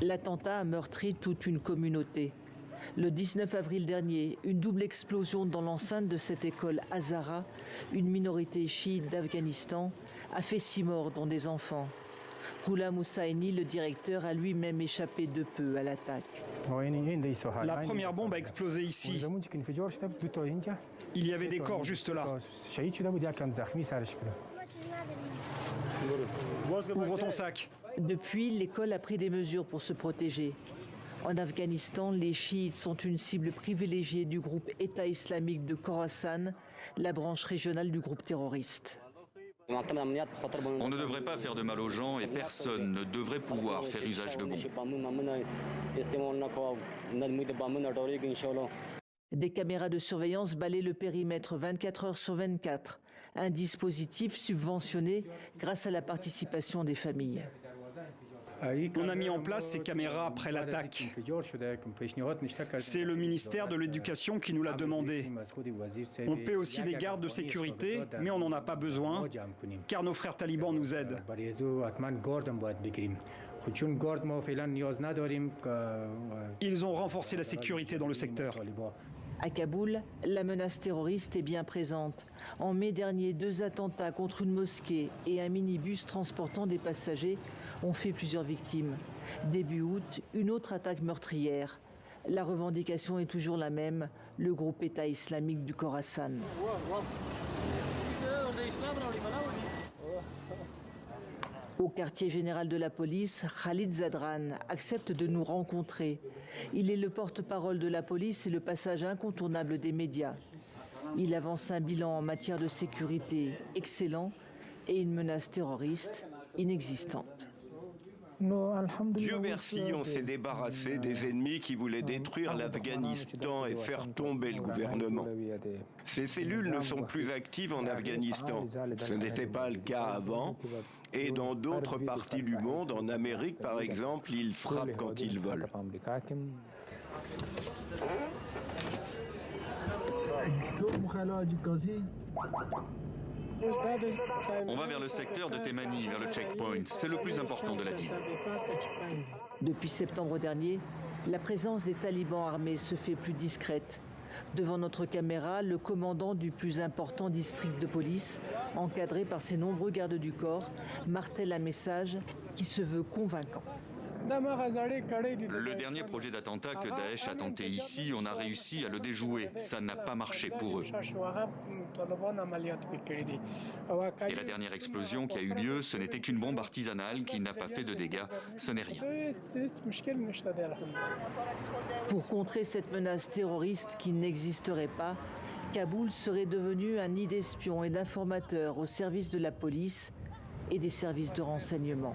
L'attentat a meurtri toute une communauté. Le 19 avril dernier, une double explosion dans l'enceinte de cette école Hazara, une minorité chiite d'Afghanistan, a fait 6 morts, dont des enfants. Ghulam Hussaini, le directeur, a lui-même échappé de peu à l'attaque. La première bombe a explosé ici. Il y avait des corps juste là. Ouvre ton sac. Depuis, l'école a pris des mesures pour se protéger. En Afghanistan, les chiites sont une cible privilégiée du groupe État islamique de Khorasan, la branche régionale du groupe terroriste. On ne devrait pas faire de mal aux gens et personne ne devrait pouvoir faire usage de bombes. Des caméras de surveillance balaient le périmètre 24 heures sur 24, un dispositif subventionné grâce à la participation des familles. On a mis en place ces caméras après l'attaque. C'est le ministère de l'Éducation qui nous l'a demandé. On paie aussi des gardes de sécurité, mais on n'en a pas besoin, car nos frères talibans nous aident. Ils ont renforcé la sécurité dans le secteur. À Kaboul, la menace terroriste est bien présente. En mai dernier, 2 attentats contre une mosquée et un minibus transportant des passagers ont fait plusieurs victimes. Début août, une autre attaque meurtrière. La revendication est toujours la même, le groupe État islamique du Khorasan. Au quartier général de la police, Khalid Zadran accepte de nous rencontrer. Il est le porte-parole de la police et le passage incontournable des médias. Il avance un bilan en matière de sécurité excellent et une menace terroriste inexistante. Dieu merci, on s'est débarrassé des ennemis qui voulaient détruire l'Afghanistan et faire tomber le gouvernement. Ces cellules ne sont plus actives en Afghanistan. Ce n'était pas le cas avant. Et dans d'autres parties du monde, en Amérique par exemple, ils frappent quand ils veulent. On va vers le secteur de Temani, vers le checkpoint. C'est le plus important de la ville. Depuis septembre dernier, la présence des talibans armés se fait plus discrète. Devant notre caméra, le commandant du plus important district de police, encadré par ses nombreux gardes du corps, martèle un message qui se veut convaincant. Le dernier projet d'attentat que Daesh a tenté ici, on a réussi à le déjouer. Ça n'a pas marché pour eux. Et la dernière explosion qui a eu lieu, ce n'était qu'une bombe artisanale qui n'a pas fait de dégâts. Ce n'est rien. Pour contrer cette menace terroriste qui n'existerait pas, Kaboul serait devenu un nid d'espions et d'informateurs au service de la police et des services de renseignement.